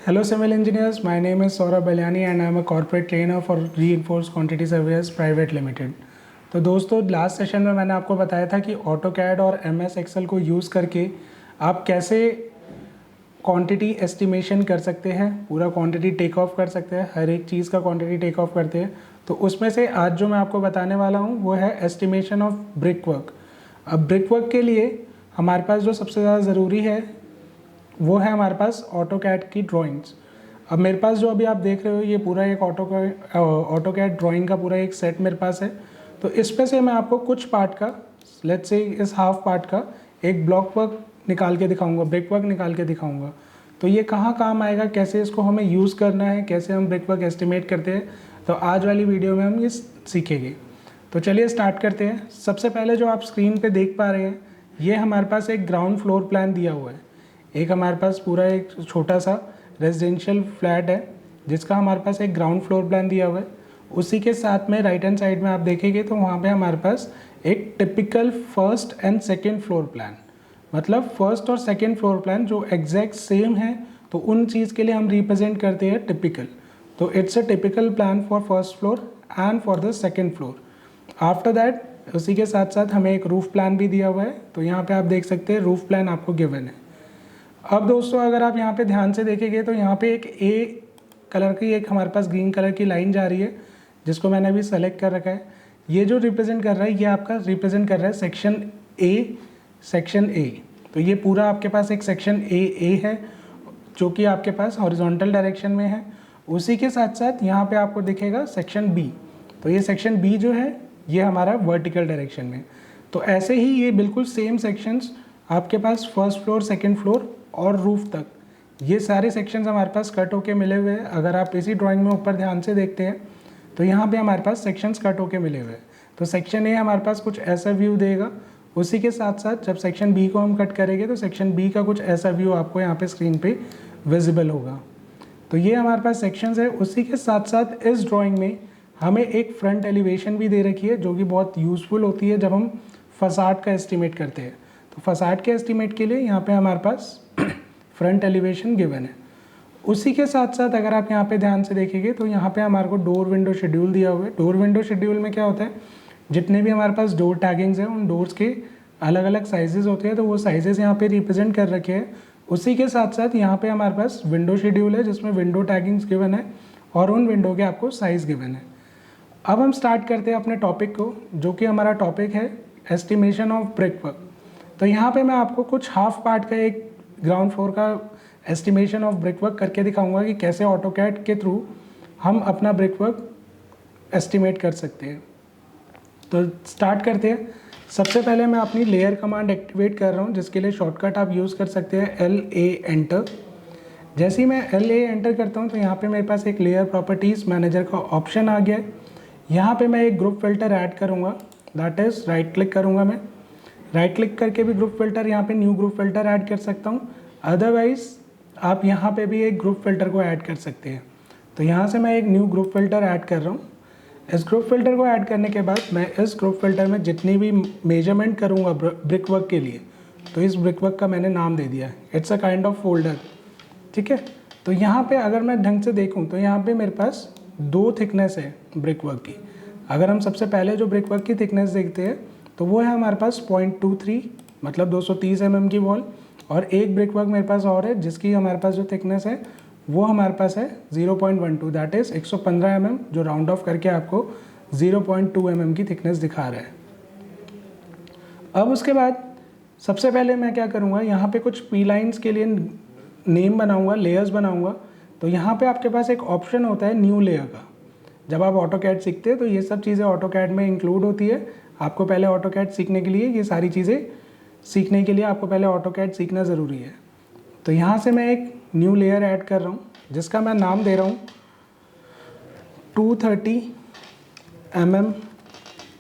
Hello civil engineers, my name is Saurabh Balyani and I am a corporate trainer for Reinforced Quantity Surveyors Private Limited। तो दोस्तों last session में मैंने आपको बताया था कि AutoCAD और MS Excel को यूज़ करके आप कैसे क्वांटिटी एस्टिमेशन कर सकते हैं, पूरा क्वांटिटी टेक ऑफ कर सकते हैं, हर एक चीज़ का क्वांटिटी टेक ऑफ करते हैं। तो उसमें से आज जो मैं आपको बताने वाला हूँ वो है एस्टिमेशन ऑफ ब्रिक वर्क। अब ब्रिक वर्क के लिए हमारे पास जो सबसे ज़्यादा ज़रूरी है वो है हमारे पास ऑटोकैड की ड्राइंग्स। अब मेरे पास जो अभी आप देख रहे हो ये पूरा एक ऑटोकैड ड्राइंग का पूरा एक सेट मेरे पास है। तो इस पे से मैं आपको कुछ पार्ट का, लेट्स से इस हाफ पार्ट का एक ब्लॉक वर्क निकाल के दिखाऊंगा, ब्रिक वर्क निकाल के दिखाऊंगा। तो ये कहाँ काम आएगा, कैसे इसको हमें यूज़ करना है, कैसे हम ब्रिक वर्क एस्टिमेट करते हैं, तो आज वाली वीडियो में हम ये सीखेंगे। तो चलिए स्टार्ट करते हैं। सबसे पहले जो आप स्क्रीन पे देख पा रहे हैं ये हमारे पास एक ग्राउंड फ्लोर प्लान दिया हुआ है। एक हमारे पास पूरा एक छोटा सा रेजिडेंशियल फ्लैट है जिसका हमारे पास एक ग्राउंड फ्लोर प्लान दिया हुआ है। उसी के साथ में राइट हैंड साइड में आप देखेंगे तो वहाँ पे हमारे पास एक typical first and second floor plan, मतलब फर्स्ट और सेकंड फ्लोर प्लान जो एग्जैक्ट सेम है, तो उन चीज़ के लिए हम रिप्रेजेंट करते हैं टिपिकल। तो it's a typical plan for first floor and for the second floor. After that उसी के साथ साथ हमें एक रूफ प्लान भी दिया हुआ है। तो यहाँ पे आप देख सकते हैं रूफ प्लान आपको गिवन है। अब दोस्तों अगर आप यहाँ पे ध्यान से देखेंगे तो यहाँ पे एक ए कलर की एक हमारे पास ग्रीन कलर की लाइन जा रही है जिसको मैंने अभी सेलेक्ट कर रखा है। ये जो रिप्रेजेंट कर रहा है ये आपका रिप्रेजेंट कर रहा है सेक्शन ए। तो ये पूरा आपके पास एक सेक्शन ए है जो कि आपके पास हॉरिजॉन्टल डायरेक्शन में है। उसी के साथ साथ यहाँ पे आपको दिखेगा सेक्शन बी। तो ये सेक्शन बी जो है ये हमारा वर्टिकल डायरेक्शन में। तो ऐसे ही ये बिल्कुल सेम सेक्शंस आपके पास फर्स्ट फ्लोर, सेकेंड फ्लोर और रूफ तक ये सारे सेक्शंस हमारे पास कट होके मिले हुए हैं। अगर आप इसी ड्राइंग में ऊपर ध्यान से देखते हैं तो यहाँ पे हमारे पास सेक्शंस कट होके मिले हुए हैं। तो सेक्शन ए हमारे पास कुछ ऐसा व्यू देगा। उसी के साथ साथ जब सेक्शन बी को हम कट करेंगे तो सेक्शन बी का कुछ ऐसा व्यू आपको यहाँ पे स्क्रीन पे विजिबल होगा। तो ये हमारे पास सेक्शंस है। उसी के साथ साथ इस ड्राइंग में हमें एक फ्रंट एलिवेशन भी दे रखी है जो कि बहुत यूज़फुल होती है जब हम फसाड का एस्टिमेट करते हैं। तो फसाड के एस्टिमेट के लिए यहाँ पे हमारे पास फ्रंट एलिवेशन गिवन है। उसी के साथ साथ अगर आप यहाँ पे ध्यान से देखेंगे तो यहाँ पे हमारे को डोर विंडो शेड्यूल दिया हुआ है। डोर विंडो शेड्यूल में क्या होता है, जितने भी हमारे पास डोर टैगिंग्स हैं उन डोर्स के अलग अलग साइजेस होते हैं, तो वो साइजेस यहाँ पे रिप्रेजेंट कर रखे हैं। उसी के साथ साथ यहाँ पे हमारे पास विंडो शेड्यूल है जिसमें विंडो टैगिंग्स गिवन है और उन विंडो के आपको साइज़ गिवन है। अब हम स्टार्ट करते हैं अपने टॉपिक को, जो कि हमारा टॉपिक है एस्टिमेशन ऑफ ब्रिक वर्क। तो यहाँ पे मैं आपको कुछ हाफ पार्ट का एक ग्राउंड फ्लोर का एस्टिमेशन ऑफ ब्रिक वर्क करके दिखाऊंगा कि कैसे ऑटोकैड के थ्रू हम अपना ब्रिक वर्क एस्टिमेट कर सकते हैं। तो स्टार्ट करते हैं। सबसे पहले मैं अपनी लेयर कमांड एक्टिवेट कर रहा हूँ जिसके लिए शॉर्टकट आप यूज़ कर सकते हैं LA एंटर। जैसे ही मैं LA एंटर करता हूँ तो यहाँ पे मेरे पास एक लेयर प्रॉपर्टीज़ मैनेजर का ऑप्शन आ गया है। यहाँ पे मैं एक ग्रुप फिल्टर ऐड करूँगा, दैट इज़ राइट क्लिक करूँगा। मैं राइट क्लिक करके भी ग्रुप फिल्टर यहाँ पे न्यू ग्रुप फिल्टर ऐड कर सकता हूँ। अदरवाइज़ आप यहाँ पे भी एक ग्रुप फिल्टर को ऐड कर सकते हैं। तो यहाँ से मैं एक न्यू ग्रुप फिल्टर ऐड कर रहा हूँ। इस ग्रुप फिल्टर को ऐड करने के बाद मैं इस ग्रुप फिल्टर में जितनी भी मेजरमेंट करूँगा ब्रिक वर्क के लिए, तो इस ब्रिक वर्क का मैंने नाम दे दिया, it's a kind of folder. ठीक है। तो यहाँ पे अगर मैं ढंग से देखूँ तो यहाँ पे मेरे पास 2 थिकनेस है ब्रिक वर्क की। अगर हम सबसे पहले जो ब्रिक वर्क की थिकनेस देखते हैं तो वो है हमारे पास 0.23, मतलब 230 mm की वॉल, और एक ब्रिक वर्क मेरे पास और है जिसकी हमारे पास जो थिकनेस है वो हमारे पास है 0.12, दैट इज़ 115 mm, जो राउंड ऑफ करके आपको 0.2 mm की थिकनेस दिखा रहा है। अब उसके बाद सबसे पहले मैं क्या करूँगा, यहाँ पे कुछ पी लाइन्स के लिए नेम बनाऊँगा, लेयर्स बनाऊँगा। तो यहाँ पे आपके पास एक ऑप्शन होता है न्यू लेयर का। जब आप ऑटोकैड सीखते हैं तो ये सब चीज़ें ऑटोकैड में इंक्लूड होती है। आपको पहले ऑटोकैड सीखने के लिए, ये सारी चीज़ें सीखने के लिए आपको पहले ऑटोकैड सीखना ज़रूरी है। तो यहाँ से मैं एक न्यू लेयर ऐड कर रहा हूँ जिसका मैं नाम दे रहा हूँ 230 mm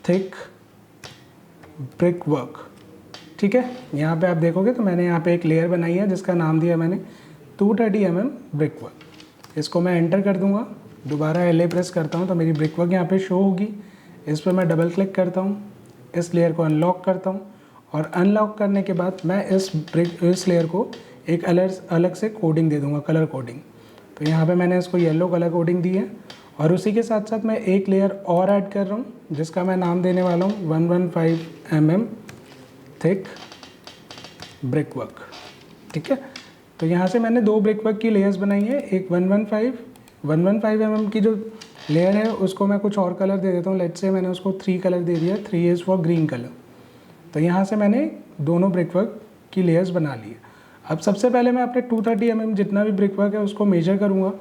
थिक ब्रिक वर्क। ठीक है। यहाँ पे आप देखोगे तो मैंने यहाँ पे एक लेयर बनाई है जिसका नाम दिया मैंने 230 mm ब्रिक वर्क। इसको मैं एंटर कर दूँगा, दोबारा LA प्रेस करता हूँ तो मेरी ब्रिक वर्क यहाँ पे शो होगी। इस पर मैं डबल क्लिक करता हूँ, इस लेयर को अनलॉक करता हूँ और अनलॉक करने के बाद मैं इस लेयर को एक अलग से कोडिंग दे दूँगा, कलर कोडिंग। तो यहाँ पे मैंने इसको येलो कलर कोडिंग दी है और उसी के साथ साथ मैं एक लेयर और ऐड कर रहा हूँ जिसका मैं नाम देने वाला हूँ 115 mm थिक ब्रिक वर्क। ठीक है, तो यहाँ से मैंने 2 ब्रिक वर्क की लेयर्स बनाई है। एक 115 mm की जो लेयर है उसको मैं कुछ और कलर दे देता हूँ। लेट्स से मैंने उसको 3 कलर दे दिया, 3 इज़ फॉर ग्रीन कलर। तो यहाँ से मैंने दोनों ब्रिक वर्क की लेयर्स बना ली है। अब सबसे पहले मैं अपने 230 mm जितना भी ब्रिक वर्क है उसको मेजर करूँगा।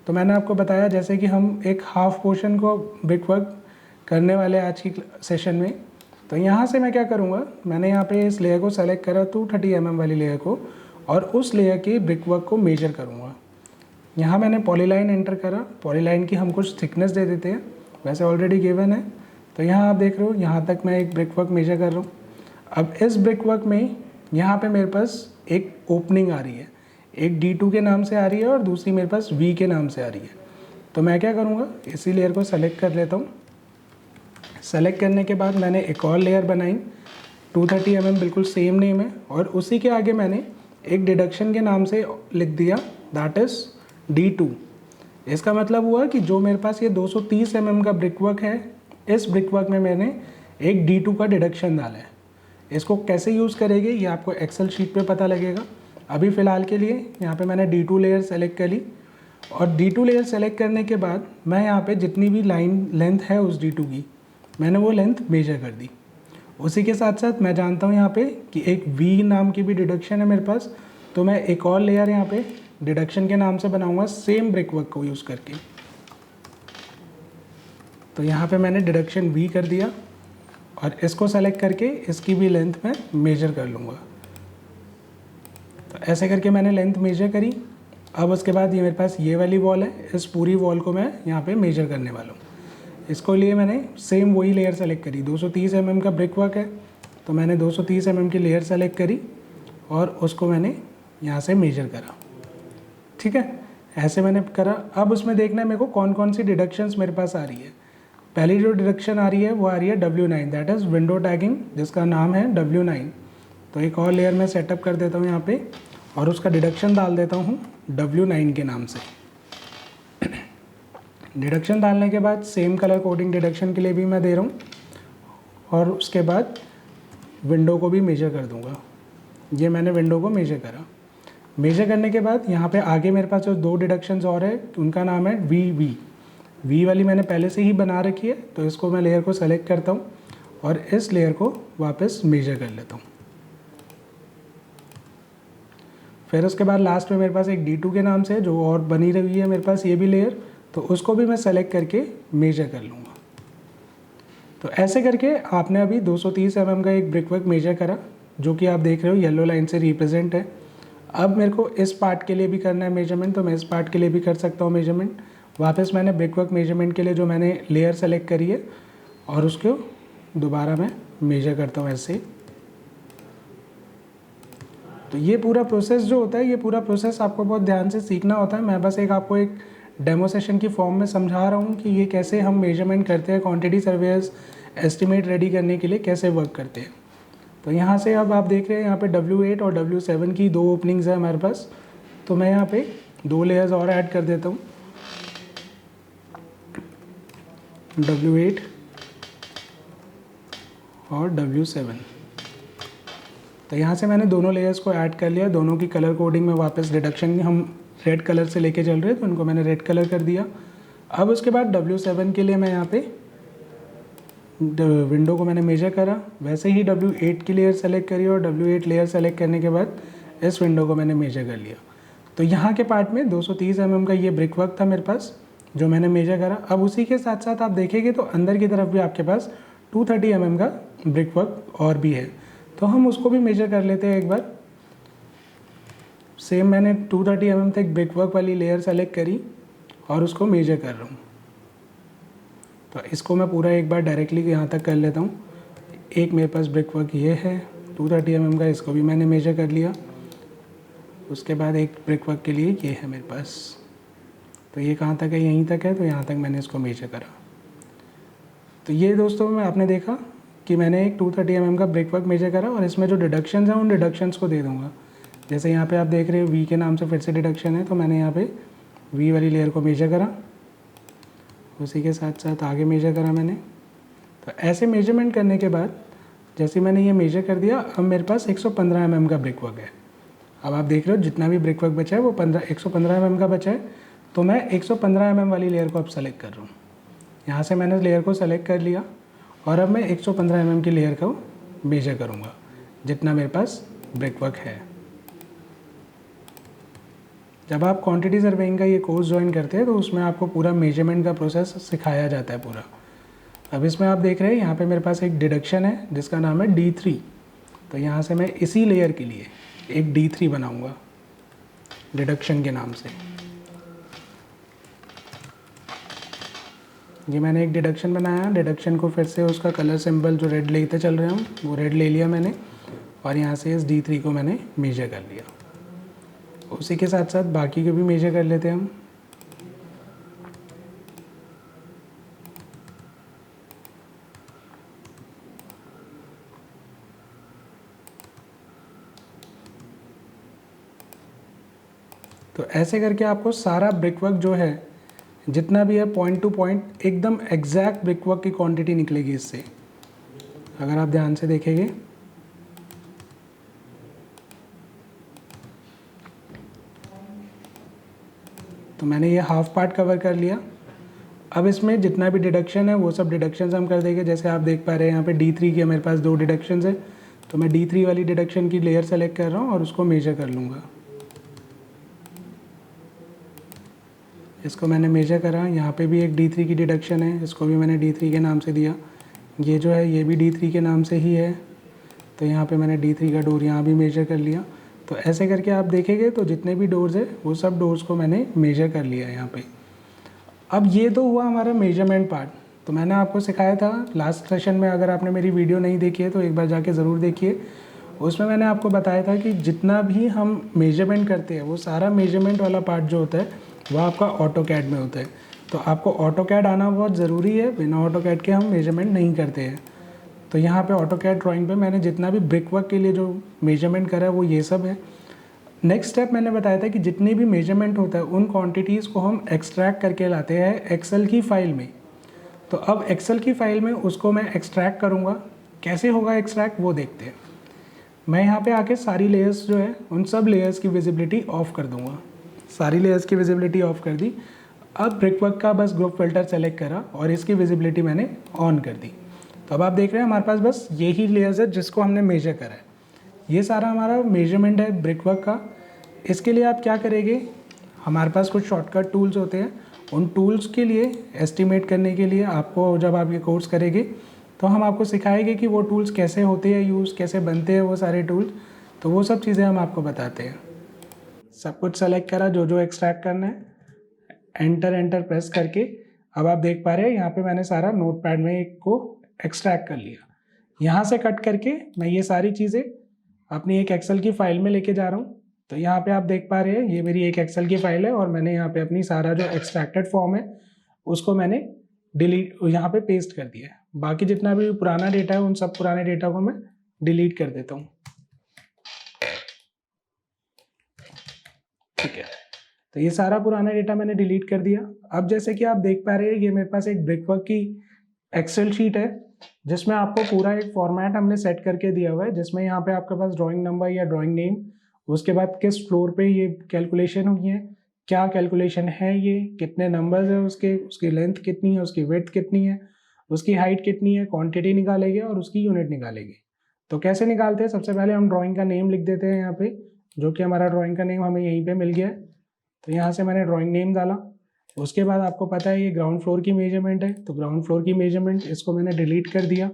तो मैंने आपको बताया जैसे कि हम एक हाफ पोर्शन को ब्रिक वर्क करने वाले आज की सेशन में। तो यहाँ से मैं क्या करूँगा, मैंने यहाँ पे इस लेयर को सेलेक्ट करा 230 mm वाली लेयर को और उस लेयर के ब्रिक वर्क को मेजर करूँगा। यहाँ मैंने पॉलीलाइन एंटर करा। पॉलीलाइन की हम कुछ थिकनेस दे देते हैं, वैसे ऑलरेडी गिवन है। तो यहाँ आप देख रहे हो यहाँ तक मैं एक ब्रिक वर्क मेजर कर रहा हूँ। अब इस ब्रिक वर्क में यहाँ पे मेरे पास एक ओपनिंग आ रही है, एक D2 के नाम से आ रही है और दूसरी मेरे पास V के नाम से आ रही है। तो मैं क्या करूँगा, इसी लेयर को सेलेक्ट कर लेता हूँ। सेलेक्ट करने के बाद मैंने एक और लेयर बनाई 230 mm, बिल्कुल सेम नेम है, और उसी के आगे मैंने एक डिडक्शन के नाम से लिख दिया दैट इज़ D2। इसका मतलब हुआ कि जो मेरे पास ये 230 mm का ब्रिक वर्क है, इस ब्रिक वर्क में मैंने एक D2 का डिडक्शन डाला है। इसको कैसे यूज़ करेंगे ये आपको एक्सेल शीट पे पता लगेगा। अभी फ़िलहाल के लिए यहाँ पे मैंने D2 लेयर सेलेक्ट कर ली और D2 लेयर सेलेक्ट करने के बाद मैं यहाँ पे जितनी भी लाइन लेंथ है उस D2 की मैंने वो लेंथ मेजर कर दी। उसी के साथ साथ मैं जानता हूँ यहाँ पे कि एक V नाम की भी डिडक्शन है मेरे पास, तो मैं एक और लेयर यहाँ पे डिडक्शन के नाम से बनाऊँगा सेम ब्रिक वर्क को यूज़ करके। तो यहाँ पे मैंने डिडक्शन V कर दिया और इसको सेलेक्ट करके इसकी भी लेंथ मैं मेजर कर लूँगा। तो ऐसे करके मैंने लेंथ मेजर करी। अब उसके बाद ये मेरे पास ये वाली वॉल है, इस पूरी वॉल को मैं यहाँ पे मेजर करने वाला हूँ। इसको लिए मैंने सेम वही लेयर सेलेक्ट करी। 230 mm का ब्रिक वर्क है तो मैंने 230 mm की लेयर सेलेक्ट करी और उसको मैंने यहाँ से मेजर करा। ठीक है, ऐसे मैंने करा। अब उसमें देखना है मेरे को कौन कौन सी डिडक्शंस मेरे पास आ रही है। पहली जो डिडक्शन आ रही है वो आ रही है W9, that is window tagging, जिसका नाम है W9। तो एक और लेयर मैं सेटअप कर देता हूँ यहाँ पे और उसका डिडक्शन डाल देता हूँ W9 के नाम से। डिडक्शन डालने के बाद सेम कलर कोडिंग डिडक्शन के लिए भी मैं दे रहा हूँ और उसके बाद विंडो को भी मेजर कर दूँगा। ये मैंने विंडो को मेजर करा। मेजर करने के बाद यहाँ पे आगे मेरे पास जो 2 डिडक्शंस और है उनका नाम है V वाली मैंने पहले से ही बना रखी है। तो इसको मैं लेयर को सेलेक्ट करता हूँ और इस लेयर को वापस मेजर कर लेता हूँ। फिर उसके बाद लास्ट में मेरे पास एक D2 के नाम से जो और बनी रही है मेरे पास ये भी लेयर, तो उसको भी मैं सेलेक्ट करके मेजर कर लूँगा। तो ऐसे करके आपने अभी 230 mm का एक ब्रिक वर्क मेजर करा, जो कि आप देख रहे हो येलो लाइन से रिप्रेजेंट है। अब मेरे को इस पार्ट के लिए भी करना है मेजरमेंट, तो मैं इस पार्ट के लिए भी कर सकता हूँ मेजरमेंट। वापस मैंने ब्रिक वर्क मेजरमेंट के लिए जो मैंने लेयर सेलेक्ट करी है और उसको दोबारा मैं मेजर करता हूँ ऐसे। तो ये पूरा प्रोसेस जो होता है, ये पूरा प्रोसेस आपको बहुत ध्यान से सीखना होता है। मैं बस आपको एक डेमो सेशन की फॉर्म में समझा रहा हूँ कि ये कैसे हम मेजरमेंट करते हैं, क्वांटिटी सर्वेयर्स एस्टिमेट रेडी करने के लिए कैसे वर्क करते हैं। तो यहाँ से अब आप देख रहे हैं यहाँ पे W8 और W7 की 2 ओपनिंग्स है हमारे पास। तो मैं यहाँ पे 2 लेयर्स और ऐड कर देता हूँ, W8 और W7। तो यहाँ से मैंने दोनों लेयर्स को ऐड कर लिया। दोनों की कलर कोडिंग में वापस डिडक्शन हम रेड कलर से लेके चल रहे हैं, तो उनको मैंने रेड कलर कर दिया। अब उसके बाद W7 के लिए मैं यहाँ पे विंडो को मैंने मेजर करा, वैसे ही W8 की लेयर सेलेक्ट करी और W8 लेयर सेलेक्ट करने के बाद इस विंडो को मैंने मेजर कर लिया। तो यहाँ के पार्ट में 230 mm का ये ब्रिक वर्क था मेरे पास जो मैंने मेजर करा। अब उसी के साथ साथ आप देखेंगे तो अंदर की तरफ भी आपके पास 230 mm का ब्रिक वर्क और भी है, तो हम उसको भी मेजर कर लेते हैं एक बार। सेम मैंने 230 mm तक ब्रिक वर्क वाली लेयर सेलेक्ट करी और उसको मेजर कर रहा हूँ। तो इसको मैं पूरा एक बार डायरेक्टली यहाँ तक कर लेता हूँ। एक मेरे पास ब्रिक वर्क ये है 230 mm का, इसको भी मैंने मेजर कर लिया। उसके बाद एक ब्रिक वर्क के लिए ये है मेरे पास, तो ये कहाँ तक है, यहीं तक है, तो यहाँ तक मैंने इसको मेजर करा। तो ये दोस्तों में आपने देखा कि मैंने एक 230 mm का ब्रिक वर्क मेजर करा और इसमें जो डिडक्शंस हैं उन डिडक्शंस को दे दूँगा। जैसे यहाँ पे आप देख रहे हो V के नाम से फिर से डिडक्शन है, तो मैंने यहाँ पे वी वाली लेयर को मेजर करा, उसी के साथ साथ आगे मेजर करा मैंने। तो ऐसे मेजरमेंट करने के बाद जैसे मैंने ये मेजर कर दिया, अब मेरे पास 115 mm का ब्रिक वर्क है। अब आप देख रहे हो जितना भी ब्रिक वर्क बचा है वो 115 mm का बचा है। तो मैं 115 mm वाली लेयर को अब सेलेक्ट कर रहा हूँ। यहाँ से मैंने लेयर को सेलेक्ट कर लिया और अब मैं 115 mm की लेयर को मेजर करूँगा जितना मेरे पास ब्रिक वर्क है। जब आप क्वांटिटी सर्वेइंग का ये कोर्स ज्वाइन करते हैं तो उसमें आपको पूरा मेजरमेंट का प्रोसेस सिखाया जाता है पूरा। अब इसमें आप देख रहे हैं यहाँ पे मेरे पास एक डिडक्शन है जिसका नाम है D3। तो यहाँ से मैं इसी लेयर के लिए एक D3 बनाऊँगा डिडक्शन के नाम से। ये मैंने एक डिडक्शन बनाया। डिडक्शन को फिर से उसका कलर सिंबल जो रेड लेते चल रहे हैं वो रेड ले लिया मैंने और यहाँ से इस D3 को मैंने मेजर कर लिया। उसी के साथ साथ बाकी को भी मेजर कर लेते हैं हम। तो ऐसे करके आपको सारा ब्रिक वर्क जो है जितना भी है पॉइंट टू पॉइंट एकदम एग्जैक्ट ब्रिक वर्क की क्वांटिटी निकलेगी इससे, अगर आप ध्यान से देखेंगे। तो मैंने ये हाफ पार्ट कवर कर लिया। अब इसमें जितना भी डिडक्शन है वो सब डिडक्शंस हम कर देंगे। जैसे आप देख पा रहे हैं यहाँ पे D3 के मेरे पास 2 डिडक्शंस है। तो मैं D3 वाली डिडक्शन की लेयर सेलेक्ट कर रहा हूँ और उसको मेजर कर लूँगा। इसको मैंने मेजर करा। यहाँ पे भी एक D3 की डिडक्शन है, इसको भी मैंने D3 के नाम से दिया। ये जो है ये भी D3 के नाम से ही है। तो यहाँ पे मैंने D3 का डोर यहाँ भी मेजर कर लिया। तो ऐसे करके आप देखेंगे तो जितने भी डोर्स है वो सब डोर्स को मैंने मेजर कर लिया है यहाँ पे। अब ये तो हुआ हमारा मेजरमेंट पार्ट। तो मैंने आपको सिखाया था लास्ट सेशन में, अगर आपने मेरी वीडियो नहीं देखी है तो एक बार जाके ज़रूर देखिए। उसमें मैंने आपको बताया था कि जितना भी हम मेजरमेंट करते हैं वो सारा मेजरमेंट वाला पार्ट जो होता है वो आपका ऑटोकैड में होता है। तो आपको ऑटोकैड आना बहुत ज़रूरी है, बिना ऑटोकैड के हम मेजरमेंट नहीं करते हैं। तो यहाँ पे ऑटोकैड ड्राइंग पे मैंने जितना भी ब्रिक वर्क के लिए जो मेजरमेंट करा है वो ये सब है। नेक्स्ट स्टेप मैंने बताया था कि जितनी भी मेजरमेंट होता है उन क्वांटिटीज़ को हम एक्सट्रैक्ट करके लाते हैं एक्सेल की फ़ाइल में। तो अब एक्सेल की फ़ाइल में उसको मैं एक्सट्रैक्ट करूँगा। कैसे होगा एक्सट्रैक्ट वो देखते हैं। मैं यहाँ पे आके सारी लेयर्स जो है उन सब लेयर्स की विजिबिलिटी ऑफ़ कर दूँगा। सारी लेयर्स की विजिबिलिटी ऑफ़ कर दी। अब ब्रिक वर्क का बस ग्रुप फिल्टर सेलेक्ट करा और इसकी विजिबिलिटी मैंने ऑन कर दी। तो अब आप देख रहे हैं हमारे पास बस यही लेयर्स है जिसको हमने मेजर करा है। ये सारा हमारा मेजरमेंट है ब्रिक वर्क का। इसके लिए आप क्या करेंगे, हमारे पास कुछ शॉर्टकट टूल्स होते हैं। उन टूल्स के लिए एस्टिमेट करने के लिए आपको जब आप ये कोर्स करेंगे तो हम आपको सिखाएंगे कि वो टूल्स कैसे होते हैं यूज़, कैसे बनते हैं वो सारे टूल्स। तो वो सब चीज़ें हम आपको बताते हैं। सब कुछ सेलेक्ट करा जो जो एक्सट्रैक्ट करना है, एंटर एंटर प्रेस करके अब आप देख पा रहे हैं यहाँ पे मैंने सारा नोटपैड में एक को एक्सट्रैक्ट कर लिया। यहाँ से कट करके मैं ये सारी चीज़ें अपनी एक एक्सेल की फ़ाइल में लेके जा रहा हूँ। तो यहाँ पे आप देख पा रहे हैं ये मेरी एक एक्सेल की फ़ाइल है और मैंने यहाँ पे अपनी सारा जो एक्सट्रैक्टेड फॉर्म है उसको मैंने डिलीट यहाँ पे पेस्ट कर दिया है। बाकी जितना भी पुराना डेटा है उन सब पुराने डेटा को मैं डिलीट कर देता हूँ। ठीक है, तो ये सारा पुराना डेटा मैंने डिलीट कर दिया। अब जैसे कि आप देख पा रहे हैं ये मेरे पास एक ब्रिक वर्क की एक्सेल शीट है जिसमें आपको पूरा एक फॉर्मेट हमने सेट करके दिया हुआ है, जिसमें यहाँ पे आपके पास ड्राइंग नंबर या ड्राइंग नेम, उसके बाद किस फ्लोर पे ये कैलकुलेशन हुई है, क्या कैलकुलेशन है, ये कितने नंबर्स है उसके, उसकी लेंथ कितनी है, उसकी विड्थ कितनी है, उसकी हाइट कितनी है, क्वांटिटी निकालेंगे और उसकी यूनिट निकालेंगे। तो कैसे निकालते हैं, सबसे पहले हम ड्राइंग का नेम लिख देते हैं यहाँ पे, जो कि हमारा ड्राइंग का नेम हमें यहीं पे मिल गया है। तो यहाँ से मैंने ड्राइंग नेम डाला। उसके बाद आपको पता है ये ग्राउंड फ्लोर की मेजरमेंट है, तो ग्राउंड फ्लोर की मेजरमेंट इसको मैंने डिलीट कर दिया।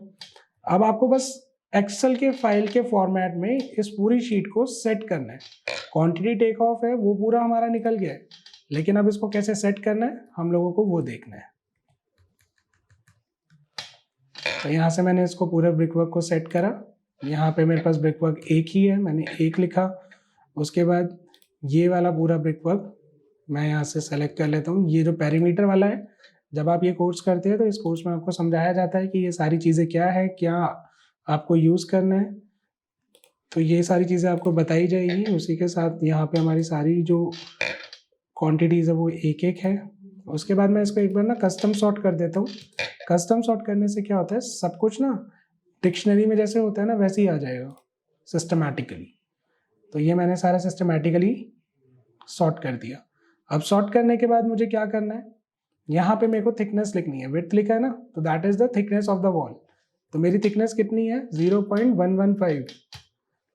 अब आपको बस एक्सेल के फाइल के फॉर्मेट में इस पूरी शीट को सेट करना है। क्वांटिटी टेक ऑफ है वो पूरा हमारा निकल गया है, लेकिन अब इसको कैसे सेट करना है हम लोगों को वो देखना है। तो यहाँ से मैंने इसको पूरे ब्रिक वर्क को सेट करा। यहाँ पे मेरे पास ब्रिक वर्क एक ही है, मैंने एक लिखा। उसके बाद ये वाला पूरा ब्रिक वर्क मैं यहाँ से सेलेक्ट कर लेता हूँ। ये जो पेरीमीटर वाला है, जब आप ये कोर्स करते हैं तो इस कोर्स में आपको समझाया जाता है कि ये सारी चीज़ें क्या है, क्या आपको यूज़ करना है। तो ये सारी चीज़ें आपको बताई जाएगी। उसी के साथ यहाँ पे हमारी सारी जो क्वांटिटीज़ है वो एक एक है। उसके बाद मैं इसको एक बार ना कस्टम सॉर्ट कर देता हूँ। कस्टम सॉर्ट करने से क्या होता है, सब कुछ ना डिक्शनरी में जैसे होता है ना वैसे ही आ जाएगा सिस्टमैटिकली। तो ये मैंने सारा सिस्टमैटिकली सॉर्ट कर दिया। अब सॉर्ट करने के बाद मुझे क्या करना है, यहाँ पे मेरे को थिकनेस लिखनी है। विड्थ लिखा है ना, तो that is the thickness of the wall. तो मेरी थिकनेस कितनी है, 0.115।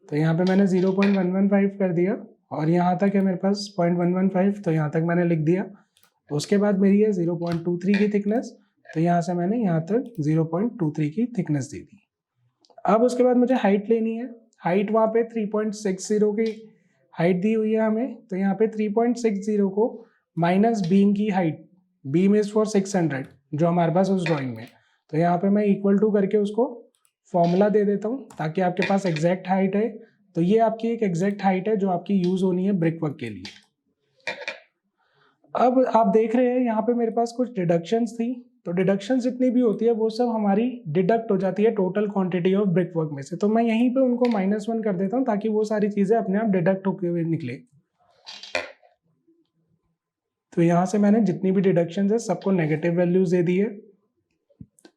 तो यहाँ पे मैंने 0.115 कर दिया और यहाँ तक है मेरे पास 0.115, तो यहाँ तक मैंने लिख दिया। तो उसके बाद मेरी है 0.23 की थिकनेस, तो यहाँ से मैंने यहाँ तक 0.23 की थिकनेस दे दी। अब उसके बाद मुझे हाइट लेनी है। हाइट वहाँ पे 3.60 की हाइट दी हुई है हमें, तो यहाँ पे 3.60 को माइनस बीम की हाइट, बीम इज फॉर 600 जो हमारे पास उस ड्राइंग में, तो यहाँ पे मैं इक्वल टू करके उसको फॉर्मूला दे देता हूँ ताकि आपके पास एग्जैक्ट हाइट है। तो ये आपकी एक एग्जैक्ट हाइट है जो आपकी यूज होनी है ब्रिक वर्क के लिए। अब आप देख रहे हैं यहाँ पे मेरे पास कुछ डिडक्शंस थी, तो डिडक्शन जितनी भी होती है वो सब हमारी डिडक्ट हो जाती है total quantity of brick work में से। तो मैं यहीं पे उनको -1 कर देता हूँ ताकि वो सारी चीजें अपने आप डिडक्ट होकर हुए निकले। तो यहाँ से मैंने जितनी भी डिडक्शन है सबको नेगेटिव वैल्यूज दे दी है।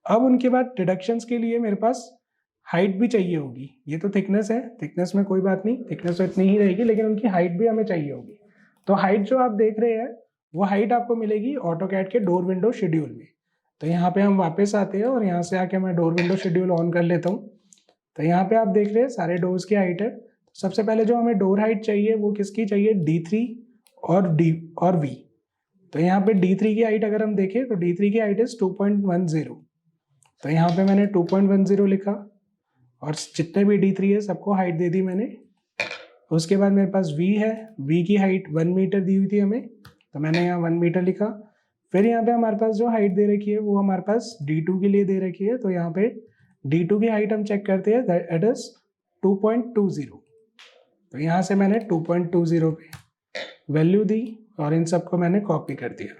अब उनके बाद डिडक्शंस के लिए मेरे पास हाइट भी चाहिए होगी। ये तो थिकनेस है, थिकनेस में कोई बात नहीं, थिकनेस तो इतनी ही रहेगी, लेकिन उनकी हाइट भी हमें चाहिए होगी। तो हाइट जो आप देख रहे हैं वो हाइट आपको मिलेगी ऑटोकैड के डोर विंडो शेड्यूल में। तो यहाँ पे हम वापस आते हैं और यहाँ से आके मैं डोर विंडो शेड्यूल ऑन कर लेता हूँ। तो यहाँ पे आप देख रहे हैं सारे डोर्स की हाइट है। सबसे पहले जो हमें डोर हाइट चाहिए वो किसकी चाहिए, D3 और V। तो यहाँ पे D3 की हाइट अगर हम देखें तो D3 की हाइट इज 2.10। तो यहाँ पे मैंने 2.10 लिखा और जितने भी D3 है सबको हाइट दे दी मैंने। उसके बाद मेरे पास V है, V की हाइट 1 मीटर दी हुई थी हमें, तो मैंने यहाँ 1 मीटर लिखा। फिर यहाँ पे हमारे पास जो हाइट दे रखी है वो हमारे पास D2 के लिए दे रखी है, तो यहाँ पे D2 की हाइट हम चेक करते हैं, दैट इज 2.20। तो यहाँ से मैंने 2.20 पे वैल्यू दी और इन सबको मैंने कॉपी कर दिया।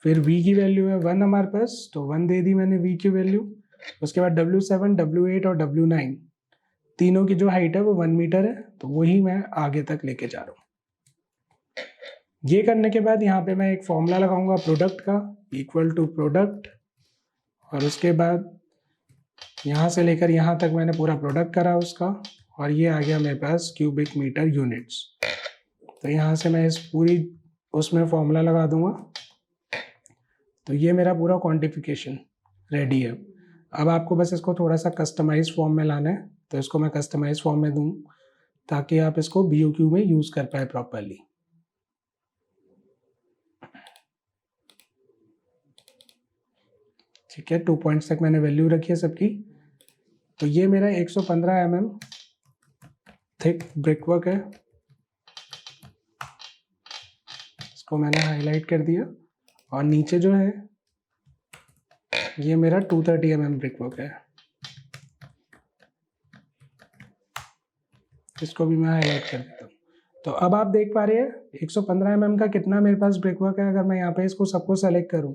फिर V की वैल्यू है 1 हमारे पास, तो 1 दे दी मैंने V की वैल्यू। उसके बाद W7, W8 और W9 तीनों की जो हाइट है वो 1 मीटर है, तो वही मैं आगे तक लेके जा रहा हूँ। ये करने के बाद यहाँ पे मैं एक फॉर्मूला लगाऊंगा प्रोडक्ट का, इक्वल टू प्रोडक्ट, और उसके बाद यहाँ से लेकर यहाँ तक मैंने पूरा प्रोडक्ट करा उसका, और ये आ गया मेरे पास क्यूबिक मीटर यूनिट्स। तो यहाँ से मैं इस पूरी उसमें फॉर्मूला लगा दूंगा। तो ये मेरा पूरा क्वांटिफिकेशन रेडी है। अब आपको बस इसको थोड़ा सा कस्टमाइज फॉर्म में लाना है, तो इसको मैं कस्टमाइज फॉर्म में दूँ ताकि आप इसको BOQ में यूज़ कर पाए प्रॉपरली। ठीक है, 2 पॉइंट्स तक मैंने वैल्यू रखी है सबकी। तो ये मेरा 115 mm थिक ब्रिक वर्क है, इसको मैंने हाईलाइट कर दिया। और नीचे जो है ये मेरा 230 mm ब्रिक वर्क है, इसको भी मैं हाईलाइट कर देता हूँ। तो अब आप देख पा रहे हैं 115 mm का कितना मेरे पास ब्रिक वर्क है। अगर मैं यहाँ पे इसको सबको सेलेक्ट करूँ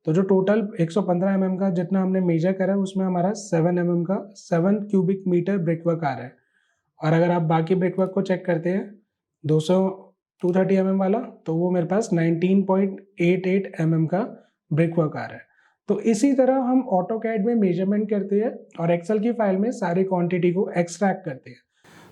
तो जो टोटल 115 mm का जितना हमने मेजर करा है उसमें हमारा 7 mm का 7 क्यूबिक मीटर ब्रिक वर्क आ रहा है। और अगर आप बाकी ब्रिक वर्क को चेक करते हैं 230 mm वाला, तो वो मेरे पास 19.88 mm का ब्रिक वर्क आ रहा है। तो इसी तरह हम ऑटोकैड में मेजरमेंट करते हैं और एक्सेल की फाइल में सारी क्वांटिटी को एक्सट्रैक्ट करते हैं।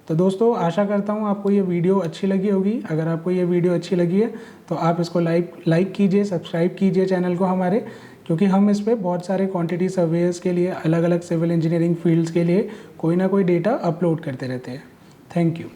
तो दोस्तों आशा करता हूँ आपको ये वीडियो अच्छी लगी होगी। अगर आपको ये वीडियो अच्छी लगी है तो आप इसको लाइक कीजिए, सब्सक्राइब कीजिए चैनल को हमारे, क्योंकि हम इस पर बहुत सारे क्वांटिटी सर्वेयर्स के लिए, अलग अलग सिविल इंजीनियरिंग फील्ड्स के लिए कोई ना कोई डेटा अपलोड करते रहते हैं। Thank you.